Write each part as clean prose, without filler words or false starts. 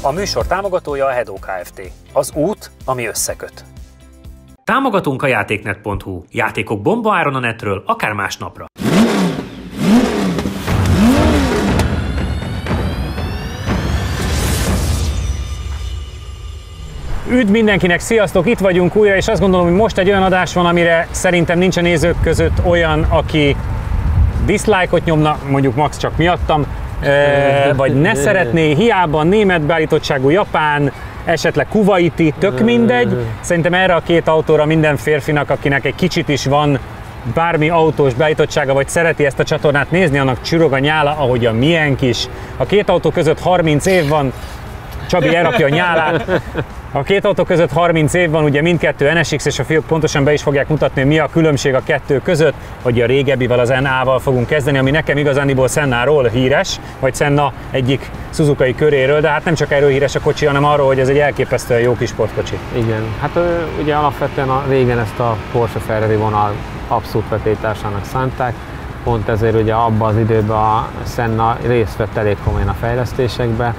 A műsor támogatója a Hedó Kft. Az út, ami összeköt. Támogatunk a játéknet.hu. Játékok bombaáron a netről, akár másnapra. Üdv mindenkinek, sziasztok! Itt vagyunk újra, és azt gondolom, hogy most egy olyan adás van, amire szerintem nincs a nézők között olyan, aki dislike-ot nyomna, mondjuk max csak miattam, vagy ne szeretné, hiába német beállítottságú, japán, esetleg kuvaiti, tök mindegy. Szerintem erre a két autóra minden férfinak, akinek egy kicsit is van bármi autós beállítottsága, vagy szereti ezt a csatornát nézni, annak csürog a nyála, ahogy a miénk is. A két autó között 30 év van, Csabi elrakja a nyálát. A két autó között 30 év van, ugye mindkettő NSX, és a fiúk pontosan be is fogják mutatni, mi a különbség a kettő között, hogy a régebbivel, az NA-val fogunk kezdeni, ami nekem igazániból Sennáról híres, vagy Senna egyik Suzuki köréről, de hát nem csak erről híres a kocsi, hanem arról, hogy ez egy elképesztően jó kis sportkocsi. Igen, hát ugye alapvetően régen ezt a Porsche Ferrari vonal abszolút vetélytársának szánták, pont ezért ugye abban az időben a Senna részt vett elég komolyan a fejlesztésekbe.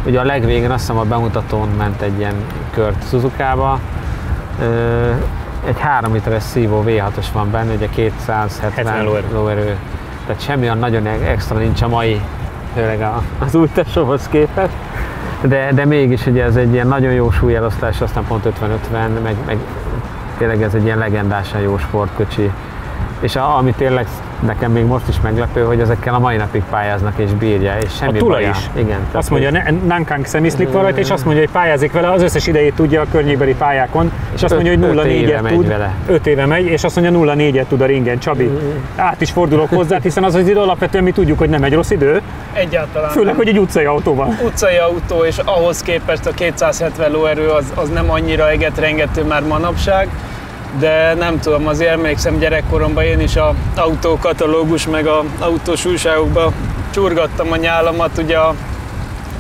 Ugye a legvégén azt hiszem a bemutatón ment egy ilyen kört Suzukába. Egy 3 literes szívó V6-os van benne, ugye 270 lóerő. Tehát semmi olyan nagyon extra nincs a mai, főleg az új Tesóhoz képest. De mégis ugye ez egy ilyen nagyon jó súlyelosztás, aztán pont 50-50, meg tényleg ez egy ilyen legendásan jó sportkocsi. És ami tényleg nekem még most is meglepő, hogy ezekkel a mai napig pályáznak és bírja, és semmi a baja. Is. Igen, azt mondja, Nankang szemiszlik van rajta, és azt mondja, hogy pályázik vele, az összes idejét tudja a környékbeli pályákon, és azt mondja, hogy 0-4-et tud, 5 éve megy, és azt mondja, 0-4-et tud a ringen. Csabi, át is fordulok hozzá, hiszen az idő alapvetően mi tudjuk, hogy nem egy rossz idő. Egyáltalán. Főleg, hogy egy utcai autó van. Utcai autó, és ahhoz képest a 270 lóerő az nem annyira egetrengető már manapság. De nem tudom, azért emlékszem gyerekkoromban én is az autókatalógus meg az autós újságokban csurgattam a nyálamat ugye a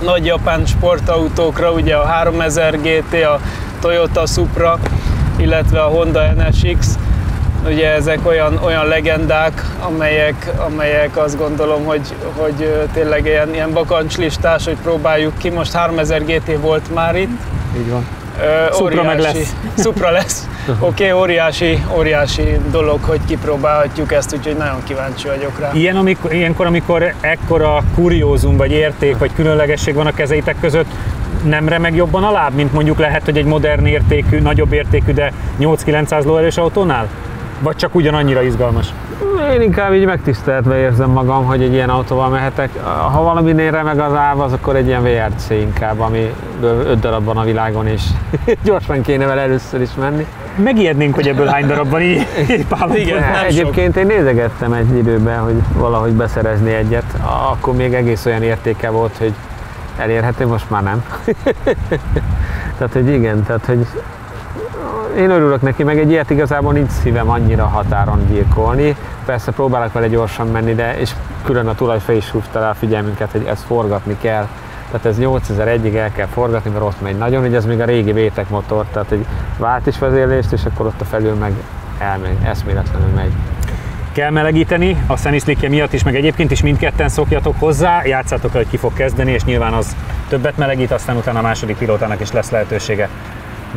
nagy japán sportautókra, ugye a 3000 GT, a Toyota Supra, illetve a Honda NSX. Ugye ezek olyan legendák, amelyek azt gondolom, hogy tényleg ilyen bakancslistás, hogy próbáljuk ki. Most 3000 GT volt már itt. Így van. Supra meg lesz. Supra lesz. Oké, óriási dolog, hogy kipróbálhatjuk ezt, úgyhogy nagyon kíváncsi vagyok rá. Ilyenkor, amikor ekkora kuriózum, vagy érték, vagy különlegesség van a kezeitek között, nem remeg jobban a láb, mint mondjuk lehet, hogy egy modern értékű, nagyobb értékű, de 8-900 lóerős autónál? Vagy csak ugyanannyira izgalmas? Én inkább így megtiszteltve érzem magam, hogy egy ilyen autóval mehetek. Ha valaminél remeg az áv, az akkor egy ilyen VRC inkább, ami 5 darab van a világon, és gyorsan kéne vele először is menni. Megijednénk, hogy ebből hány darab van így Igen, egyébként én nézegettem egy időben, hogy valahogy beszerezni egyet. Akkor még egész olyan értéke volt, hogy elérhető, most már nem. Tehát, hogy igen, tehát, hogy én örülök neki, meg egy ilyet igazából nincs szívem annyira határon gyilkolni. Persze próbálok vele gyorsan menni, de és külön a tulaj fel is húzta rá a figyelmünket, hogy ezt forgatni kell. Tehát ez 8001-ig el kell forgatni, mert ott megy nagyon, hogy ez még a régi VTEC motor, tehát egy váltis vezérlést, és akkor ott a felül meg elmegy, eszméletlenül megy. Kell melegíteni, a szemiszlikje miatt is, meg egyébként is mindketten szokjatok hozzá, játszátok el, hogy ki fog kezdeni, és nyilván az többet melegít, aztán utána a második pilótának is lesz lehetősége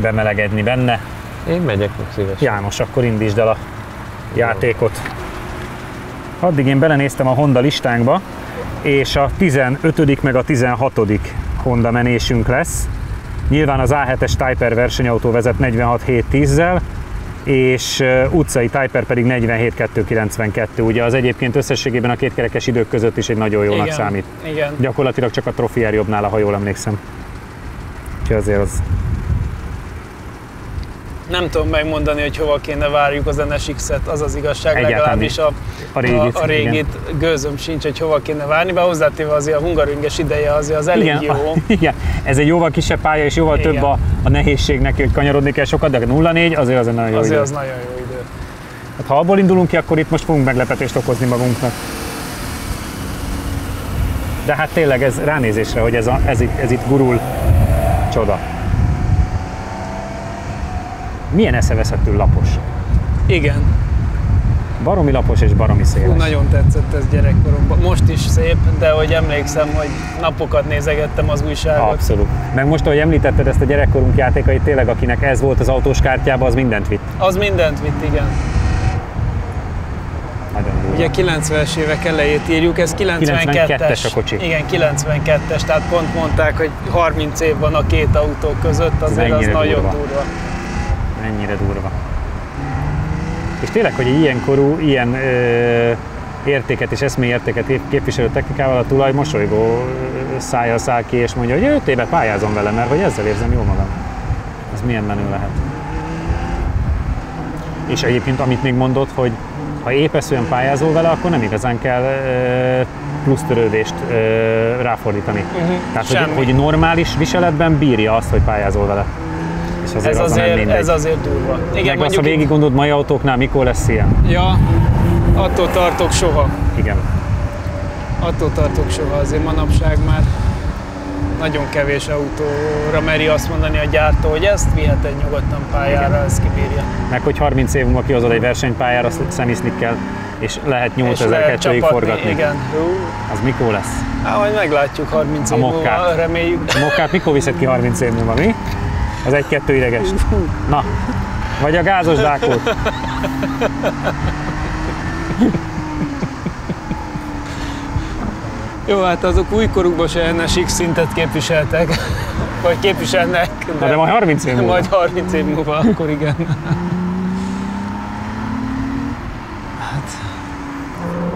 bemelegedni benne. Én megyek meg szívesen. János, akkor indítsd el a játékot. Addig én belenéztem a Honda listánkba, és a 15. meg a 16. Honda menésünk lesz. Nyilván az A7-es Typer versenyautó vezet 46.710-zel, és utcai Typer pedig 47.292. Ugye az egyébként összességében a kétkerekes idők között is egy nagyon jónak számít. Igen. Gyakorlatilag csak a Trofier jobb nála, ha jól emlékszem. Úgyhogy azért az... Nem tudom megmondani, hogy hova kéne várjuk az NSX-et, az az igazság, legalábbis a régit gőzöm sincs, hogy hova kéne várni, bár hozzátéve azért a hungaringes ideje azért az elég jó. Igen, ez egy jóval kisebb pálya, és jóval több a nehézség neki, hogy kanyarodni kell sokat, de 0-4 azért az egy nagyon jó idő. Az nagyon jó idő. Hát, ha abból indulunk ki, akkor itt most fogunk meglepetést okozni magunknak. De hát tényleg ez ránézésre, hogy ez itt gurul, csoda. Milyen eszeveszettül lapos. Igen. Baromi lapos és baromi széles. Nagyon tetszett ez gyerekkoromban. Most is szép, de hogy emlékszem, hogy napokat nézegettem az újságot. Abszolút. Meg most, ahogy említetted ezt a gyerekkorunk játékait, tényleg akinek ez volt az autós kártyában, az mindent vitt. Az mindent vitt, igen. Nagyon durva. Ugye 90-es évek elejét írjuk, ez 92-es a kocsi. Igen, 92-es, tehát pont mondták, hogy 30 év van a két autó között, azért az nagyon durva. Mennyire durva. És tényleg, hogy egy ilyen korú, ilyen értéket és eszmélyértéket képviselő technikával a tulaj mosolygó szájjal száll ki, és mondja, hogy 5 éve pályázom vele, mert hogy ezzel érzem jól magam. Ez milyen menő lehet. És egyébként, amit még mondott, hogy ha épeszűen pályázol vele, akkor nem igazán kell plusz törődést ráfordítani. Tehát, hogy normális viseletben bírja azt, hogy pályázol vele. És ez azért durva. Igen, meg azt, ha végig gondolod mai autóknál, mikor lesz ilyen? Ja, attól tartok soha. Igen. Attól tartok soha, azért manapság már nagyon kevés autóra meri azt mondani a gyártó, hogy ezt vihet egy nyugodtan pályára, ezt kibírja. Meg hogy 30 év múlva kihozod egy versenypályára, szemiszni kell, és lehet 8000 kettőig forgatni. Igen. Az mikor lesz? Hát majd meglátjuk 30 év múlva, reméljük. A mokkát mikor viszed ki 30 év múlva, mi? Az 1-2 idegest. Na, vagy a gázos dákót. Jó, hát azok újkorukban se NSX szintet képviseltek, vagy képviselnek. De majd 30 év múlva. Majd 30 év múlva, akkor igen. Hát.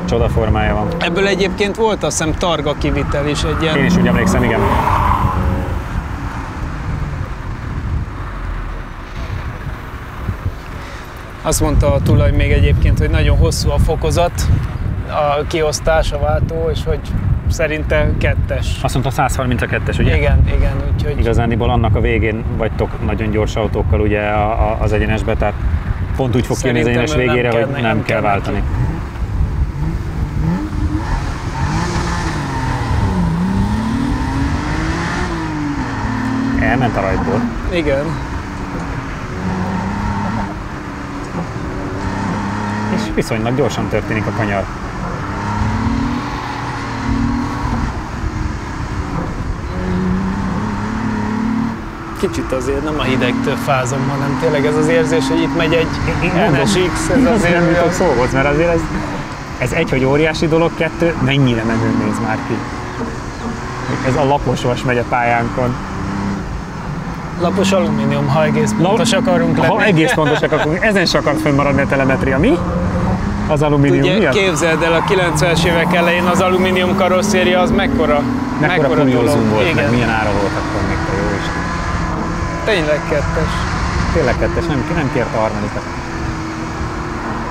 Csoda formája van. Ebből egyébként volt azt hiszem targa kivitel is egy ilyen. Én is úgy emlékszem, igen. Azt mondta a tulaj még egyébként, hogy nagyon hosszú a fokozat, a kiosztás, a váltó, és hogy szerinte 2-es. Azt mondta 132-es, ugye? Igen, úgyhogy... Igazániból annak a végén vagytok nagyon gyors autókkal ugye az egyenesbe, tehát pont úgy fog kijönni az egyenes végére, hogy nem kell váltani. Elment a rajtból. Igen. És viszonylag gyorsan történik a kanyar. Kicsit azért nem a hidegtől fázom, hanem tényleg ez az érzés, hogy itt megy egy NSX, ez azért nem jutok szóhoz, mert azért ez egy, hogy óriási dolog, 2, mennyire menőn néz már ki. Ez a lapos vas megy a pályánkon. Lapos alumínium, ha egész pontos akarunk lenni. Ha egész pontosak akarunk, ezen se akart fönnmaradni a telemetria. Mi? Az alumínium ugye, miatt? Képzeld el, a 90-es évek elején az alumínium karosszéria az mekkora kuriózum volt, igen. meg milyen ára volt akkor még, te jó Isten. Tényleg 2-es. Tényleg 2-es, nem kérte a harmadikat.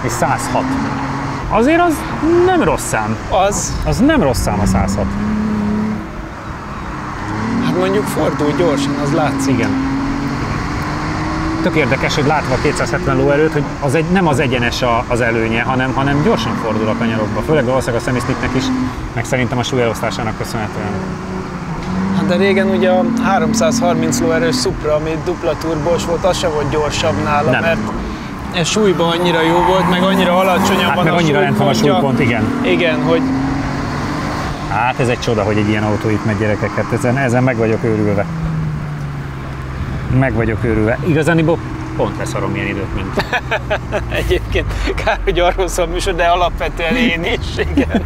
És 106. Azért az nem rossz szám. Az nem rossz szám a 106. Hát mondjuk fordul gyorsan, az látszik. Igen. Tök érdekes, hogy látva a 270 lóerőt, hogy nem az egyenes az előnye, hanem gyorsan fordul a kanyarokba. Főleg valószínűleg a Semi-Slicknek is, meg szerintem a súlyelosztásának köszönhetően. Hát de régen ugye a 330 lóerős Supra, ami dupla turbós volt, az se volt gyorsabb nála, nem. Mert ez súlyban annyira jó volt, meg annyira alacsonyan van meg a annyira lent van a súlypont, igen. Igen, hogy... Hát ez egy csoda, hogy egy ilyen autó itt megy, gyerekeket, ezen meg vagyok őrülve. Meg vagyok őrülve. Igazániból pont leszarom ilyen időt, mint. Egyébként kár, hogy arról szól műsor, de alapvetően én is, igen.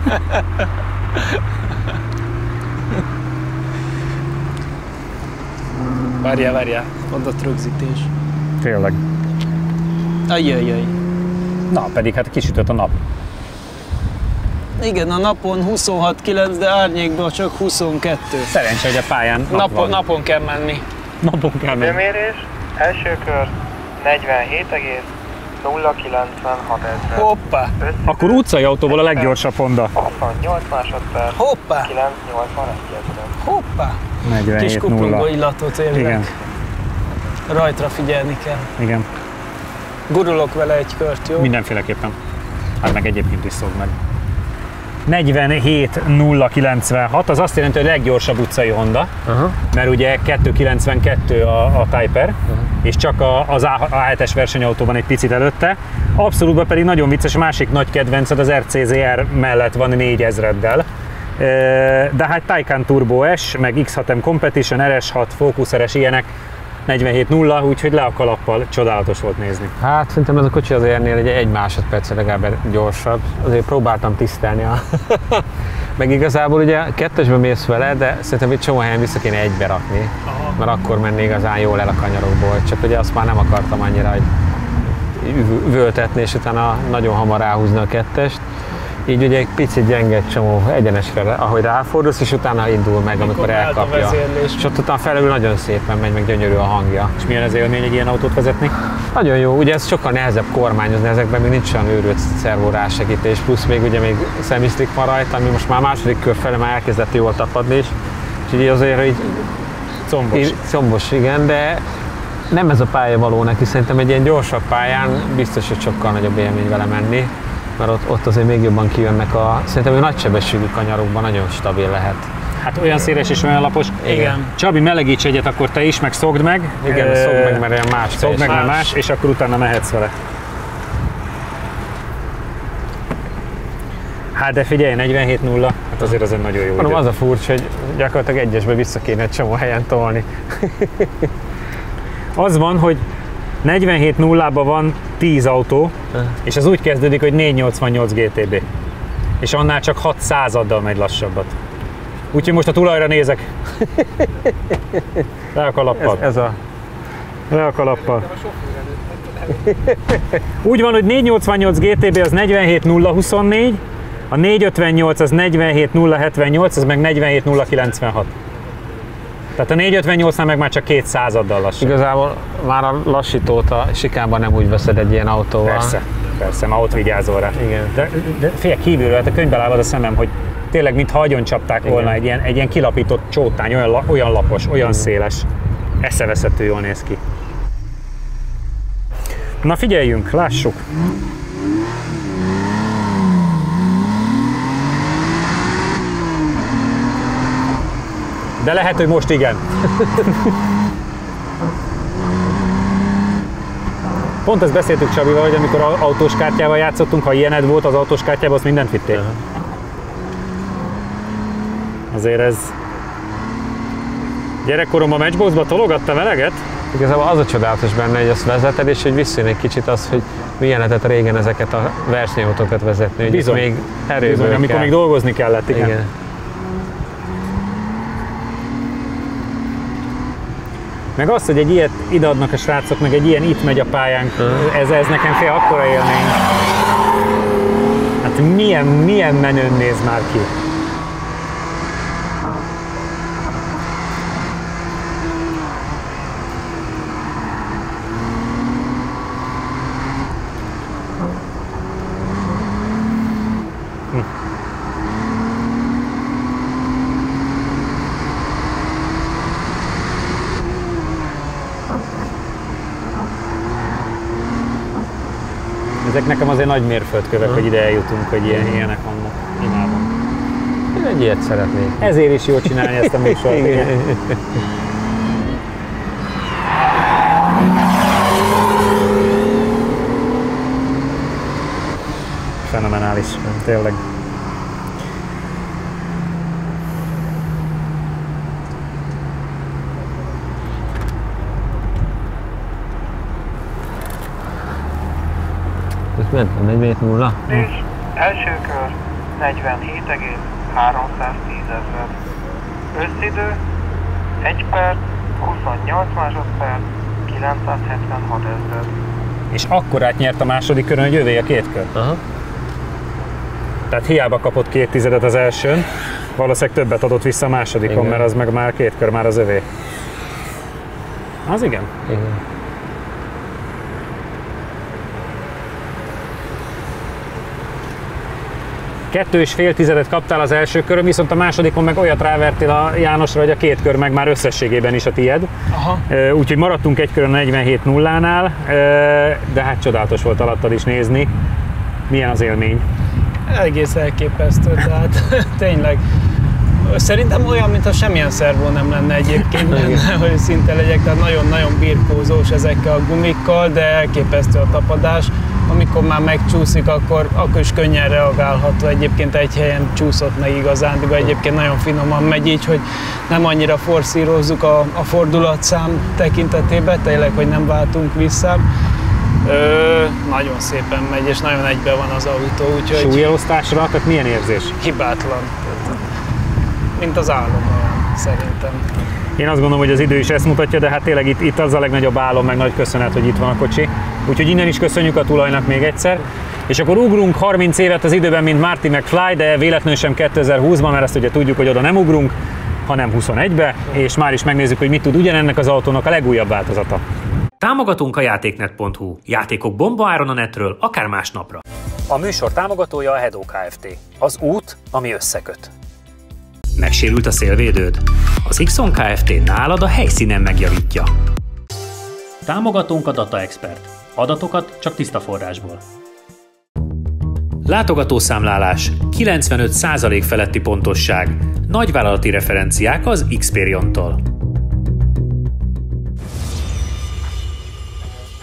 Várjál, adott rögzítés. Tényleg. Ajjajjaj. Na, pedig hát kisütött a nap. Igen, a napon 26,9, de árnyékban csak 22. Szerencsé, hogy a pályán napon kell menni. Napon kell menni. Időmérés, első kör 47,096 ezer. Hoppá! Akkor utcai autóból a leggyorsabb Honda. 68 másodperc. Hoppá! 981 ezer. Hoppá! 47,0. Kis kuplungó illatot élnek. Igen. Rajtra figyelni kell. Igen. Gurulok vele egy kört, jó? Mindenféleképpen. Hát meg egyébként is szólj meg. 47,096, az azt jelenti, hogy a leggyorsabb utcai Honda, mert ugye 2,92 a Typer, és csak az A7-es versenyautó van egy picit előtte. Abszolútban pedig nagyon vicces, a másik nagy kedvenced az RCZR mellett van 4000-del. De hát Taycan Turbo S, meg X6M Competition, RS6, Focus RS, ilyenek 47.0, úgyhogy le a kalappal, csodálatos volt nézni. Hát szerintem ez a kocsi azért ennél egy másodperc legalább gyorsabb. Azért próbáltam tisztelni meg igazából ugye kettesbe mész vele, de szerintem egy csomó helyen vissza kéne egybe rakni, mert akkor menni igazán jól el a kanyarokból. Csak ugye azt már nem akartam annyira, hogy üvöltetni, és utána nagyon hamar ráhúzni a kettest. Így ugye egy picit gyenge egy csomó egyenesre, ahogy ráfordulsz, és utána indul meg, amikor elkapja. És ott utána felül nagyon szépen megy, meg gyönyörű a hangja. És milyen az élmény egy ilyen autót vezetni? Nagyon jó, ugye ez sokkal nehezebb kormányozni, ezekben még nincs olyan őrült szervó rásegítés, plusz még ugye még semi-slick van rajta, ami most már második kör fele már elkezdett jól tapadni is. És így azért így combos, igen, de nem ez a pálya való neki, szerintem egy ilyen gyorsabb pályán biztos, hogy sokkal nagyobb élmény vele menni. Mert ott azért még jobban kijönnek szerintem a nagysebességű kanyarokban nagyon stabil lehet. Hát olyan széles és olyan lapos. Igen. Csabi, melegíts egyet, akkor te is, meg szogd meg. Igen, szogd meg, mert olyan más. Szogd meg, mert más, és akkor utána mehetsz vele. Hát de figyelj, 47.0, hát azért az egy nagyon jó idő. Az a furcsa, hogy gyakorlatilag egyesbe vissza kéne egy csomó helyen tolni. Az van, hogy 47.0-ban van 10 autó, és az úgy kezdődik, hogy 488 GTB. És annál csak 600-addal megy lassabbat. Úgyhogy most a tulajra nézek. Le a kalappal. Le a kalappal. Úgy van, hogy 488 GTB az 47.024, a 458 az 47.078, az meg 47.096. Tehát a 458-nál meg már csak 200-addal lassabb. Igazából már a lassítót a sikánban nem úgy veszed egy ilyen autóval. Persze, már ott vigyázol rá. Igen. De fél kívülről, hát a könyvbe lábad a szemem, hogy tényleg mintha agyon csapták volna egy ilyen kilapított csótány, olyan lapos, olyan széles. Eszeveszető jól néz ki. Na figyeljünk, lássuk. De lehet, hogy most igen. Pont ezt beszéltük Csabival, hogy amikor autós kártyával játszottunk, ha ilyened volt az autós kártyában, azt mindent vittél. Azért ez... Gyerekkoromban matchboxba tologattam eleget? Igazából az a csodálatos benne, hogy azt vezeted, és hogy visszajön egy kicsit az, hogy milyen lehetett régen ezeket a versenyautókat vezetni. Bizony. Még erőből Bizony, amikor még dolgozni kellett, igen. Meg az, hogy egy ilyet ideadnak a srácok, meg egy ilyen itt megy a pályánk, ez nekem fél akkora élmény. Hát milyen menőn néz már ki. Ezek nekem azért nagy mérföldkövek, hogy ide eljutunk, hogy ilyenek vannak. Imádom. Én egy ilyet szeretnék. Ezért is jó csinálni ezt a műsort. Igen. Fenomenális, tényleg. Ment a 47.0. És első kör 47,310 Összidő 1 perc, 28 másodperc, 976 000. És akkorát nyert a második körön, hogy övé a két kör. Aha. Tehát hiába kapott 2/10 az elsőn, valószínűleg többet adott vissza a másodikon, igen. Mert az meg már két kör már az övé. Az igen. Igen. 2,5 kaptál az első körön, viszont a másodikon meg olyat rávertél a Jánosra, hogy a két kör meg már összességében is a tied. Úgyhogy maradtunk egy körön 47.0-nál, de hát csodálatos volt alattad is nézni. Milyen az élmény? Egész elképesztő, tehát tényleg Szerintem olyan, mintha semmilyen szervó nem lenne egyébként benne, hogy szinte legyek, tehát nagyon-nagyon birkózós ezekkel a gumikkal, de elképesztő a tapadás. Amikor már megcsúszik, akkor is könnyen reagálható. Egyébként egy helyen csúszott meg igazán, de egyébként nagyon finoman megy így, hogy nem annyira forszírozzuk a fordulatszám tekintetében, tényleg, hogy nem váltunk vissza. Nagyon szépen megy, és nagyon egybe van az autó, úgyhogy... Súlyelosztásra, tehát milyen érzés? Hibátlan. Mint az álom olyan, szerintem. Én azt gondolom, hogy az idő is ezt mutatja, de hát tényleg itt az a legnagyobb álom, meg nagy köszönet, hogy itt van a kocsi. Úgyhogy innen is köszönjük a tulajnak még egyszer. És akkor ugrunk 30 évet az időben, mint Marty McFly, de véletlenül sem 2020-ban, mert azt ugye tudjuk, hogy oda nem ugrunk, hanem 21-be, és már is megnézzük, hogy mit tud ugyanennek az autónak a legújabb változata. Támogatunk a játéknet.hu. Játékok bombaáron a netről, akár másnapra. A műsor támogatója a Hedó Kft. Az út, ami összeköt. Megsérült a szélvédőd? Az Xon Kft. Nálad a helyszínen megjavítja. Támogatónk a Data Expert. Adatokat csak tiszta forrásból. Látogatószámlálás, 95% feletti pontosság, nagyvállalati referenciák az Xperion-tól.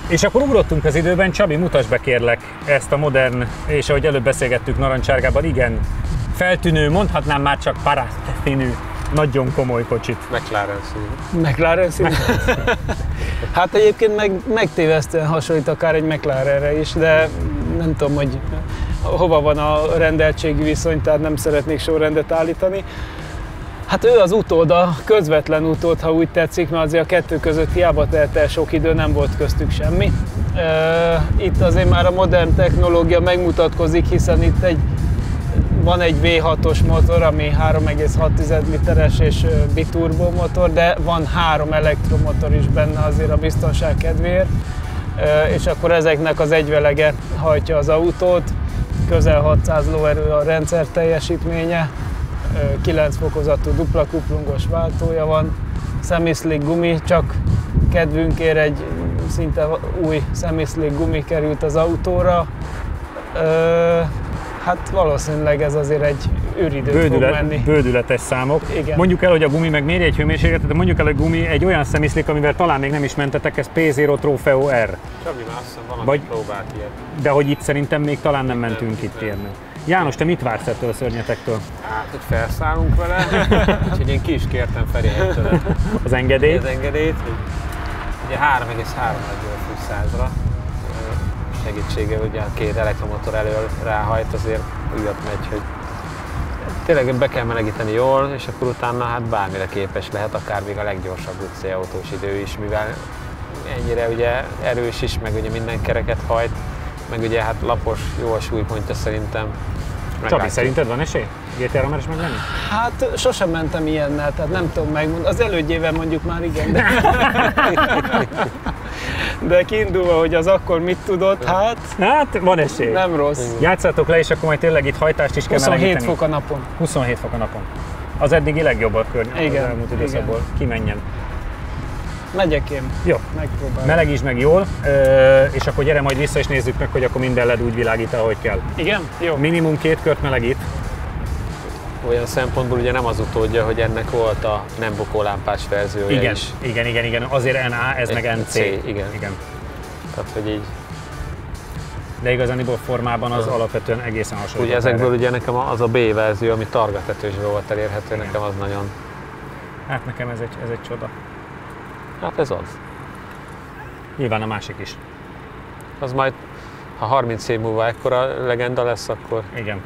És akkor ugrottunk az időben, Csabi, mutasd be kérlek ezt a modern, és ahogy előbb beszélgettük narancsárgában, igen, feltűnő, mondhatnám már csak parasztszínű, nagyon komoly kocsit. McLaren színű. McLaren színű? Hát egyébként megtévesztően hasonlít akár egy McLarenre is, de nem tudom, hogy hova van a rendeltségi viszony, tehát nem szeretnék sorrendet állítani. Hát ő az utód, a közvetlen utód, ha úgy tetszik, mert azért a kettő között hiába telt el sok idő, nem volt köztük semmi. Itt azért már a modern technológia megmutatkozik, hiszen itt van egy V6-os motor, ami 3,6 literes és biturbo motor, de van 3 elektromotor is benne azért a biztonság kedvéért. És akkor ezeknek az egyvelege hajtja az autót, közel 600 lóerő a rendszer teljesítménye, 9 fokozatú dupla kuplungos váltója van, semi-slick gumi, csak kedvünkért egy szinte új semi-slick gumi került az autóra. Hát valószínűleg ez azért egy űridőt fog menni. Bődületes számok. Igen. Mondjuk el, hogy a gumi meg méri egy hőmérsékletet, de mondjuk el, hogy a gumi egy olyan semi-slick, amivel talán még nem is mentetek, ez P0 Trofeo R. Csabi már azt hiszem valaki próbált ilyet. De hogy itt szerintem még talán nem mentünk itt érni. János, te mit vársz ettől a szörnyetektől? Hát, hogy felszállunk vele, úgyhogy én ki is kértem Feri helytől az engedélyt. Az engedélyt, hogy ugye 3,3 fő 100-ra segítsége, ugye a két elektromotor elől ráhajt, azért újat megy, hogy tényleg be kell melegíteni jól, és akkor utána hát bármire képes lehet, akár még a leggyorsabb utcai autós idő is, mivel ennyire ugye erős is, meg ugye minden kereket hajt, meg ugye hát lapos, jó a súlypontja szerintem. Csabi, szerinted van esély? GT-re már is megvenni? Hát sosem mentem ilyennel, tehát nem tudom megmondani. Az elődjével mondjuk már igen, de kiindulva, hogy az akkor mit tudott, hát van esély. Nem rossz. Játszátok le, és akkor majd tényleg itt hajtást is kell 27 melegíteni. fok a napon. 27 fok a napon. Az eddigi legjobb a környezet az elmúlt időszakból. Kimenjen. Megyek én. Jó. Megpróbálom. Melegítsd meg jól, és akkor gyere majd vissza és nézzük meg, hogy akkor minden LED úgy világít, ahogy kell. Igen? Jó. Minimum 2 kört melegít. Olyan szempontból ugye nem az utódja, hogy ennek volt a nem bukólámpás verziója is. Igen. Azért NA, ez meg NC. Igen. Tehát, hogy így. De igazániból formában az alapvetően egészen hasonló. Ugye ezekből ugye nekem az a B verzió, ami targatetősből volt elérhető, igen. Nekem az nagyon... Hát nekem ez egy csoda. Hát ez az. Nyilván a másik is. Az majd, ha 30 év múlva ekkora legenda lesz, akkor... Igen.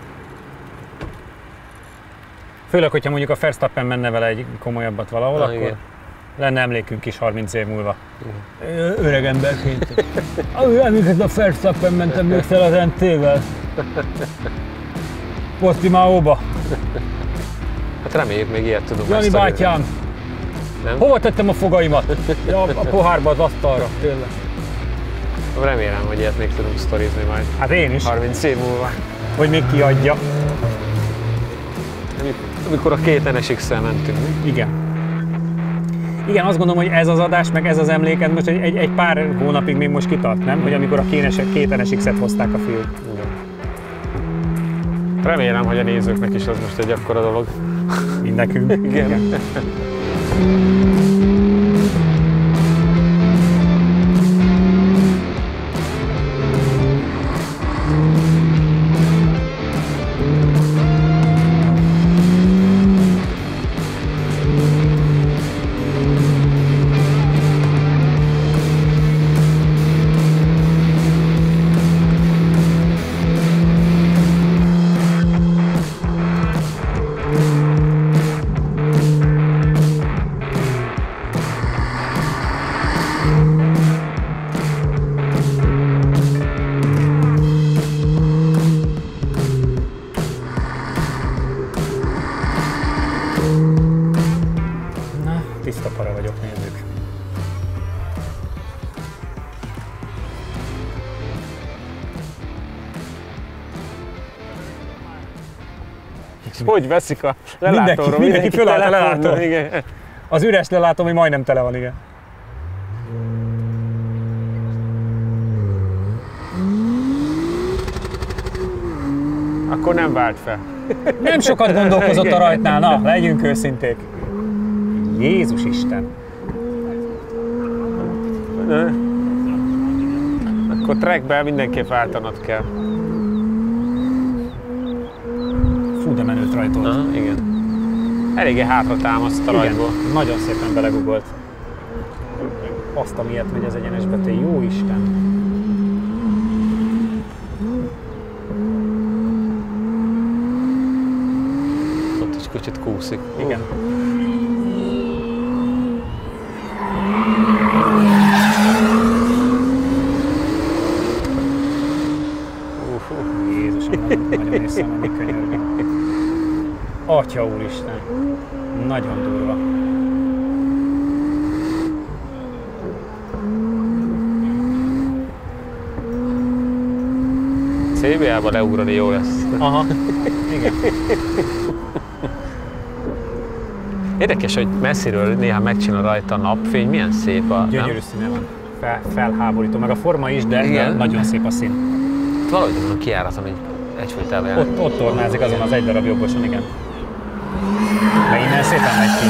Főleg, hogyha mondjuk a Verstappen menne vele egy komolyabbat valahol, akkor igen. Lenne emlékünk is 30 év múlva. Öreg emberként. Amiket a Verstappen mentem még fel az NT-vel. Portimaóba. Hát reméljük még ilyet tudunk. Jani bátyám, hova tettem a fogaimat? Ja, a pohárba, az asztalra, tényleg. Remélem, hogy ilyet még tudunk sztorizni majd. Hát én is. 30 év múlva. Hogy még kiadja. Amikor a két NSX-szel mentünk. Igen, azt gondolom, hogy ez az adás, meg ez az emléked most egy pár hónapig még most kitart, nem? Hogy amikor a két NSX-et hozták a fiúk. Remélem, hogy a nézőknek is az most egy akkora dolog. Mind nekünk. Igen. Tiszta para vagyok, nézzük. Hogy veszik a lelátóról? Mindenki fölállt a lelátóra. Igen. Az üres lelátó, ami majdnem tele van, igen. Akkor nem vált fel. Nem sokat gondolkozott a rajtnál, na, legyünk őszinték. Jézus Isten! Akkor trackben mindenképp váltanod kell. Fú, de menőt rajtolt. Aha, igen. Eléggé hátra támaszt a rajtból. Nagyon szépen belegugolt. Azt, amiért megy az egyenes betél, jó Isten! Ott is kicsit kúszik. Igen. Jézusom, nagyon észre menni könyörgöm. Atya úristen, nagyon durva. CBA-ba leugrani jó lesz. Aha, igen. Érdekes, hogy messziről néha megcsinál rajta a napfény, milyen szép a... Gyönyörű színe van. Felháborító, meg a forma is, de Igen. nagyon szép a szín. Valahogy van a kijáraton, hogy egyfolytában jár. Ott tornázik azon az egy darab jobboson, igen. De innen szépen megy ki.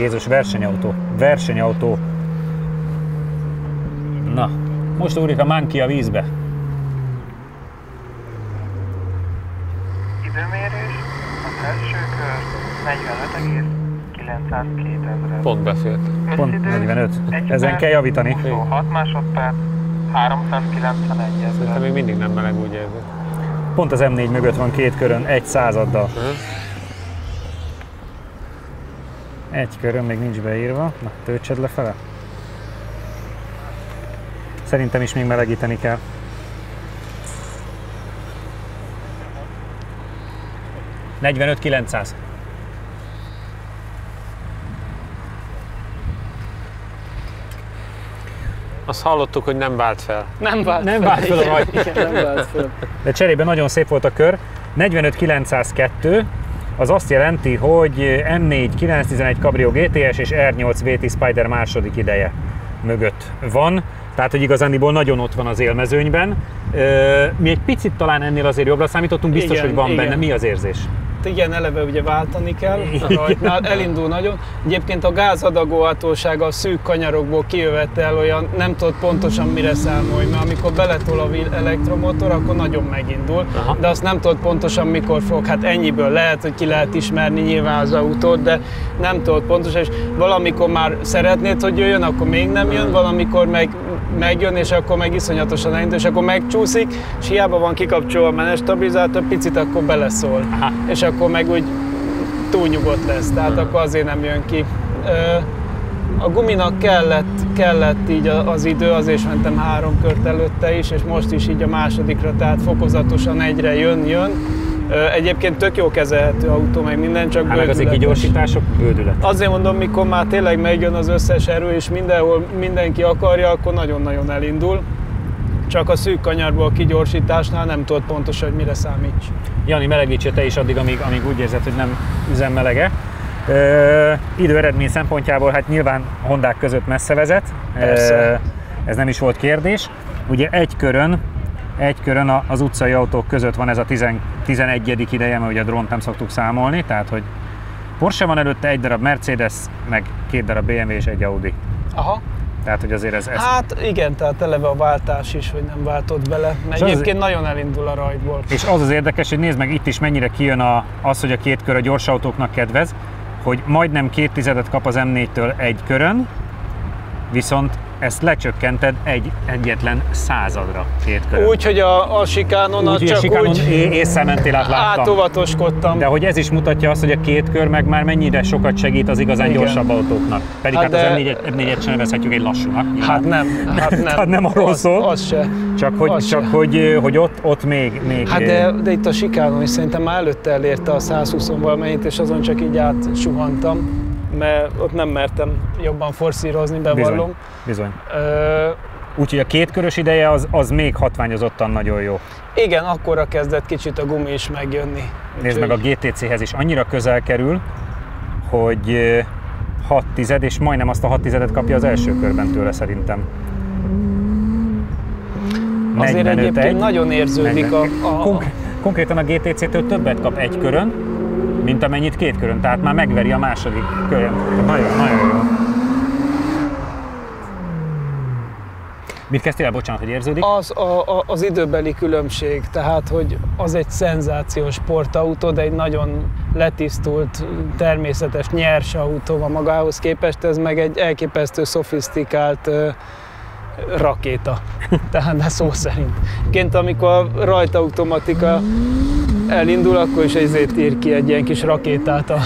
Jézus, versenyautó, versenyautó. Na, most ugrik a Monkey a vízbe. Időmérés az első kör 45,902 Pont befért. Pont 45. Egy Ezen perc, kell javítani. 26 másodperc, 391 Szerintem ezer. még mindig nem meleg, úgy érzed. Pont az M4 mögött van 2 körön, 1 századdal. Egy körön még nincs beírva. Na, töltsed lefele. Szerintem is még melegíteni kell. $45,900. Azt hallottuk, hogy nem vált fel. Nem vált Nem fel. vált fel a Igen, rajt. igen, nem vált fel. De cserébe nagyon szép volt a kör. 45,902, az azt jelenti, hogy M4 911 Cabrio GTS és R8 VT Spider második ideje mögött van. Tehát, hogy igazándiból nagyon ott van az élmezőnyben. Mi egy picit talán ennél azért jobbra számítottunk, biztos, Igen, hogy van igen. benne. Mi az érzés? Igen, eleve ugye váltani kell, a rajtnál elindul nagyon. Egyébként a gázadagó hatósága a szűk kanyarokból kijövetel olyan, nem tudod pontosan mire számolni, mert amikor beletol a elektromotor, akkor nagyon megindul, Aha. de azt nem tudod pontosan mikor fog. Hát ennyiből lehet, hogy ki lehet ismerni nyilván az autót, de nem tudod pontosan, és valamikor már szeretnéd, hogy jöjjön, akkor még nem jön, valamikor megjön, és akkor meg iszonyatosan elindul, és akkor megcsúszik, és hiába van kikapcsolva a menetstabilizátor, picit akkor beleszól. Aha. És akkor meg úgy túlnyugodt lesz, tehát akkor azért nem jön ki. A guminak kellett így az idő, azért mentem 3 kört előtte is, és most is így a másodikra, tehát fokozatosan egyre jön. Egyébként tök jó kezelhető autó, meg minden, csak Hát meg azért bődületes. kigyorsítások, bődület. Azért mondom, mikor már tényleg megjön az összes erő, és mindenhol mindenki akarja, akkor nagyon-nagyon elindul. Csak a szűk kanyarból a kigyorsításnál nem tudod pontosan, hogy mire számíts. Jani, melegítsél te is addig, amíg úgy érzed, hogy nem üzemmelege. Idő-eredmény szempontjából hát nyilván Hondák között messze vezet. Persze. Ez nem is volt kérdés. Ugye egy körön egy körön az utcai autók között van ez a 11. ideje, mert ugye a drónt nem szoktuk számolni, tehát hogy Porsche van előtte, egy darab Mercedes, meg 2 darab BMW és egy Audi. Aha. Tehát, hogy azért ez... Hát igen, tehát eleve a váltás is, hogy nem váltott bele, mert egyébként nagyon elindul a rajtból. És az érdekes, hogy nézd meg itt is mennyire kijön az, hogy a 2 kör a gyors autóknak kedvez, hogy majdnem 2 kap az M4-től egy körön, viszont ezt lecsökkented egyetlen századra 2 körön. Úgy, hogy a sikánon csak úgy észre mentél át, láttam. átovatoskodtam. De hogy ez is mutatja azt, hogy a 2 kör meg már mennyire sokat segít az igazán gyorsabb autóknak. Pedig hát az M4-et sem nevezhetjük egy lassúnak. Hát nem. Tehát nem arról szól. Az se. Csak hogy ott még... Hát de itt a sikánon is szerintem már előtte elérte a 120-on valamennyit, és azon csak így átsuhantam, mert ott nem mertem jobban forszírozni, bevallom. Bizony. Úgyhogy a 2 körös ideje az még hatványozottan nagyon jó. Igen, akkorra kezdett kicsit a gumi is megjönni. Nézd meg, a GTC-hez is annyira közel kerül, hogy 6/10, és majdnem azt a 6/10 kapja az első körben tőle szerintem. Azért egyébként nagyon érződik Konkrétan a GTC-től többet kap egy körön, mint amennyit 2 körön, tehát már megveri a második körön. Nagyon jó. Mit kezdtél el? Bocsánat, hogy érződik? Az időbeli különbség, tehát hogy az egy szenzációs sportautó, de egy nagyon letisztult, természetes, nyers autó van magához képest, ez meg egy elképesztő szofisztikált rakéta. Tehát de szó szerint. Ként amikor a rajtautomatika elindul, akkor is ezért ír ki egy ilyen kis rakétát a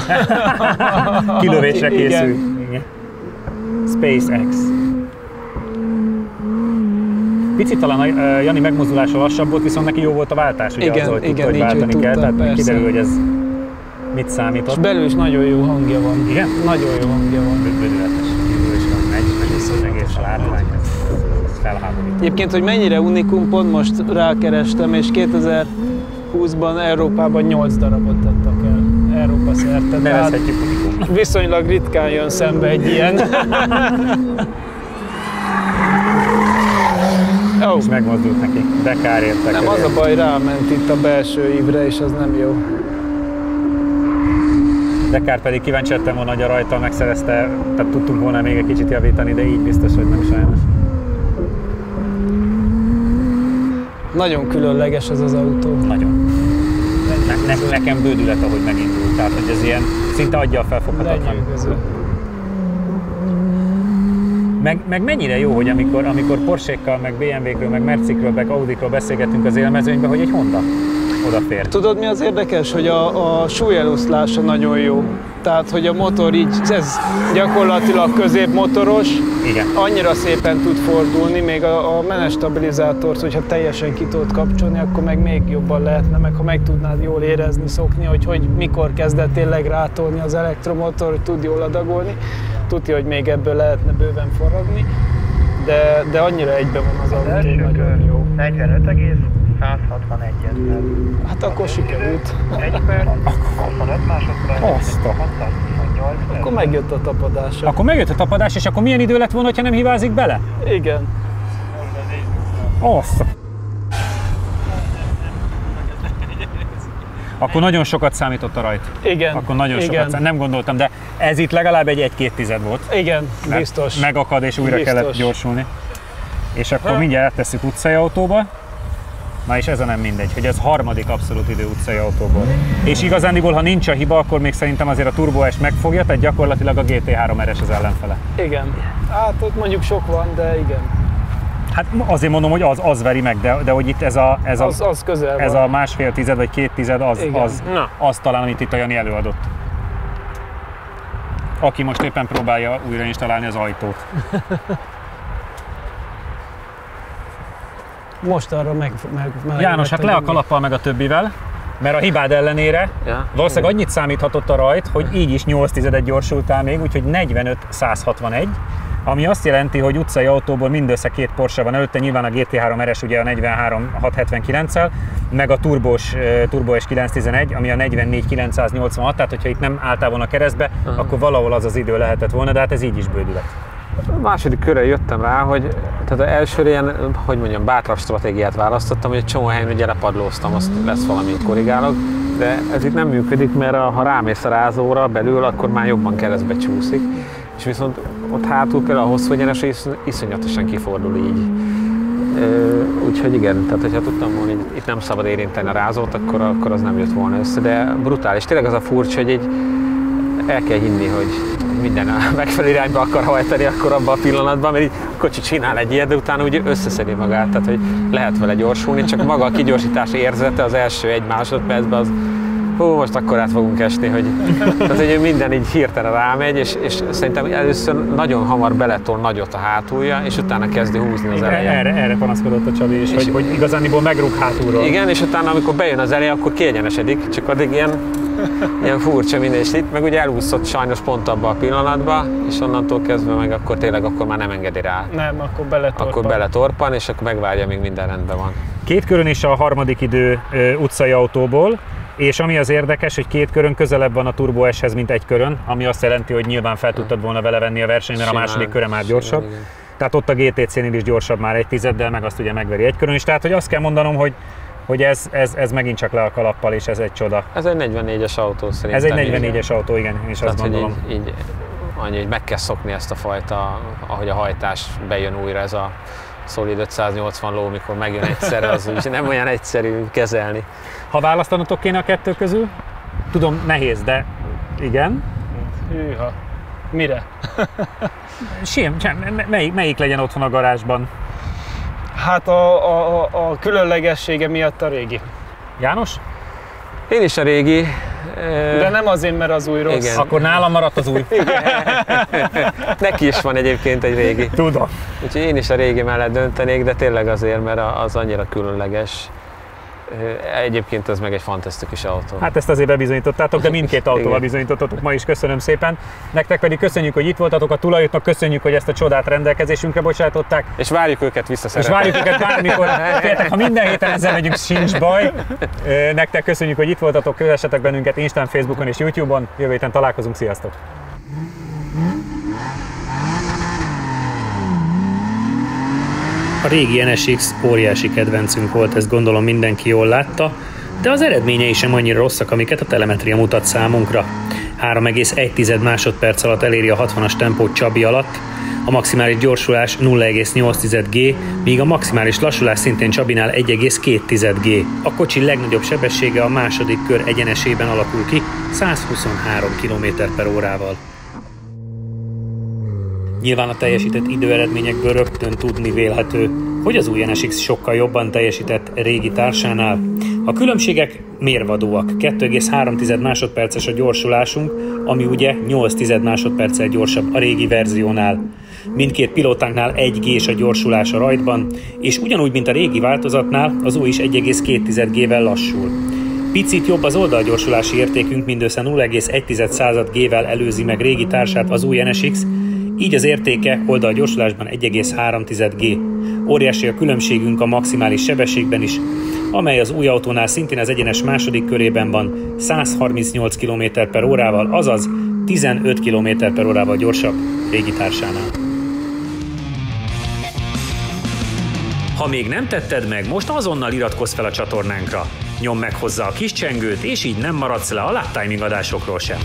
kilövésre készül. Igen. SpaceX. Picit talán Jani megmozdulása lassabb volt, viszont neki jó volt a váltás, ugye igen, azzal, hogy tudta, hogy így, váltani tudta, kell, tehát persze. kiderül, hogy ez mit számított. És belül is nagyon jó hangja van. Igen? Nagyon jó hangja van. Bődületes. Kívül is van, megy egész a látvány, ez felháborít. Egyébként, hogy mennyire unikum, pont most rákerestem, és 2020-ban Európában 8 darabot adtak el. Európa szerte. Nevezhetjük unikum. Viszonylag ritkán jön szembe egy ilyen. És megmozdult neki, de kár értek. Nem, az a baj, ráment itt a belső ívre, és az nem jó. De kár, pedig kíváncsi lettem volna, hogy a rajta megszerezte, tehát tudtunk volna még egy kicsit javítani, de így biztos, hogy nem sajnos. Nagyon különleges ez az autó. Nagyon. Nekem bődület, ahogy megindult, tehát hogy ez ilyen szinte adja a felfoghatatlan. Meg mennyire jó, hogy amikor Porsche-kkal, meg BMW-kről, meg Mercikről, meg Audikról beszélgetünk az élmezőnyben, hogy egy Honda odafér. Tudod, mi az érdekes, hogy a súlyeloszlása nagyon jó. Tehát, hogy a motor így, ez gyakorlatilag középmotoros, igen. Annyira szépen tud fordulni, még a menetstabilizátort, hogyha teljesen ki tudod kapcsolni, akkor meg még jobban lehetne, meg ha meg tudnád jól érezni, szokni, hogy mikor kezdett tényleg rátolni az elektromotor, hogy tud jól adagolni. Tudja, hogy még ebből lehetne bőven forradni, de annyira egyben van az autó, nagyon jó. 45,161 ezer. Hát akkor sikerült. 1 perc, 25 másodperc, 628 ezer. Akkor megjött a tapadás. Akkor megjött a tapadás, és akkor milyen idő lett volna, ha nem hibázik bele? Igen. Azt. Akkor nagyon sokat számított a rajt. Igen. Akkor nagyon igen. sokat számított. Nem gondoltam, de ez itt legalább egy 1-2 volt. Igen, biztos. Megakad és újra biztos. kellett gyorsulni. És akkor mindjárt áttesszük utcai autóba. Na és ez a nem mindegy, hogy ez harmadik abszolút idő utcai autóból. És igazándiból, ha nincs a hiba, akkor még szerintem azért a Turbo S megfogja, tehát gyakorlatilag a GT3 RS az ellenfele. Igen. Hát ott mondjuk sok van, de igen. Hát azért mondom, hogy az veri meg, de hogy itt ez a 1,5 vagy 2 az talán, amit itt a Jani előadott. Aki most éppen próbálja újrainstalálni az ajtót. Most arra meg János, hát le a kalappal meg a többivel, mert a hibád ellenére valószínűleg annyit számíthatott a rajt, hogy így is 8/10 gyorsultál még, úgyhogy 45-161, ami azt jelenti, hogy utcai autóból mindössze 2 Porsche van előtte, nyilván a GT3 RS ugye a 43-679-el, meg a Turbo S 911, ami a 44-986, tehát hogyha itt nem álltál volna keresztbe, akkor valahol az az idő lehetett volna, de hát ez így is bődület. A második körre jöttem rá, hogy tehát az elsőre ilyen, hogy mondjam, bátrabb stratégiát választottam, hogy egy csomó helyen ugye lepadlóztam, azt lesz valami korrigálok, de ez itt nem működik, mert ha rámész a rázóra belül, akkor már jobban keresztbe csúszik, és viszont ott hátul például a hosszú egyenes iszonyatosan kifordul így. Úgyhogy igen, tehát hogyha tudtam volna, hogy itt nem szabad érinteni a rázót, akkor az nem jött volna össze, de brutális. Tényleg az a furcsa, hogy így el kell hinni, hogy minden megfelelő irányba akar hajtani akkor abban a pillanatban, mert így a kocsi csinál egy ilyet, de utána úgy összeszedi magát, tehát hogy lehet vele gyorsulni, csak maga a kigyorsítás érzete az első 1 másodpercben az most akkor át fogunk esni, hogy tehát, hogy minden így hirtelen rámegy, és szerintem először nagyon hamar beletol nagyot a hátulja, és utána kezdi húzni az elején. Erre panaszkodott a Csabi is, hogy igazániból megrúg hátulról. Igen, és utána amikor bejön az eleje, akkor kiegyenesedik, csak addig ilyen furcsa minden, és itt meg ugye elúszott sajnos pont abba a pillanatba, és onnantól kezdve meg akkor tényleg akkor már nem engedi rá. Nem, akkor beletorpan. Akkor beletorpan, és akkor megvárja, míg minden rendben van. 2 körön is a harmadik idő utcai autóból, és ami az érdekes, hogy 2 körön közelebb van a Turbo S-hez, mint 1 körön, ami azt jelenti, hogy nyilván fel tudtad volna vele venni a versenyt, mert a második köre már gyorsabb. Igen. Tehát ott a GTC-nél is gyorsabb már 1/10-del, meg azt ugye megveri 1 körön is. Tehát hogy azt kell mondanom, hogy ez megint csak le a kalappal, és ez egy csoda. Ez egy 44-es autó szerintem. Ez egy 44-es autó, igen, és azt gondolom. Így annyi, hogy meg kell szokni ezt a fajta, ahogy a hajtás bejön újra, ez a szolid 580 ló, mikor megjön egyszerre, az úgy nem olyan egyszerű kezelni. Ha választanotok kéne a 2 közül? Tudom, nehéz, de igen. Hűha. Mire? Melyik legyen otthon a garázsban? Hát a különlegessége miatt a régi. János? Én is a régi. De nem azért, mert az új rossz. Igen. Akkor nálam maradt az új. Neki is van egyébként egy régi. Tudom. Úgyhogy én is a régi mellett döntenék, de tényleg azért, mert az annyira különleges. Egyébként ez meg egy fantasztikus autó. Hát ezt azért bebizonyítottátok, de mindkét autóval bizonyítottatok ma is, köszönöm szépen. Nektek pedig köszönjük, hogy itt voltatok, a tulajoknak köszönjük, hogy ezt a csodát rendelkezésünkre bocsátották. És várjuk őket visszaszeretni. És várjuk őket bármikor. Féltek, ha minden héten ezzel megyünk, sincs baj. Nektek köszönjük, hogy itt voltatok, kövessetek bennünket Instán, Facebookon és YouTube-on. Jövő héten találkozunk, sziasztok! A régi NSX óriási kedvencünk volt, ezt gondolom mindenki jól látta, de az eredményei sem annyira rosszak, amiket a telemetria mutat számunkra. 3,1 másodperc alatt eléri a 60-as tempót Csabi alatt, a maximális gyorsulás 0,8 G, míg a maximális lassulás szintén Csabinál 1,2 G. A kocsi legnagyobb sebessége a második kör egyenesében alakul ki 123 km/h-val. Nyilván a teljesített időeredményekből rögtön tudni vélhető, hogy az új NSX sokkal jobban teljesített régi társánál. A különbségek mérvadóak. 2,3 másodperces a gyorsulásunk, ami ugye 8 másodperccel gyorsabb a régi verziónál. Mindkét pilótánknál 1 G-s a gyorsulás a rajtban, és ugyanúgy, mint a régi változatnál, az új is 1,2 G-vel lassul. Picit jobb az oldalgyorsulási értékünk, mindössze 0,1 G-vel előzi meg régi társát az új NSX, így az értéke oldalgyorsulásban 1,3 G. Óriási a különbségünk a maximális sebességben is, amely az új autónál szintén az egyenes második körében van 138 km/h-val, azaz 15 km/h-val gyorsabb régi társánál. Ha még nem tetted meg, most azonnal iratkozz fel a csatornánkra. Nyomd meg hozzá a kis csengőt, és így nem maradsz le a Lap Timing adásokról sem.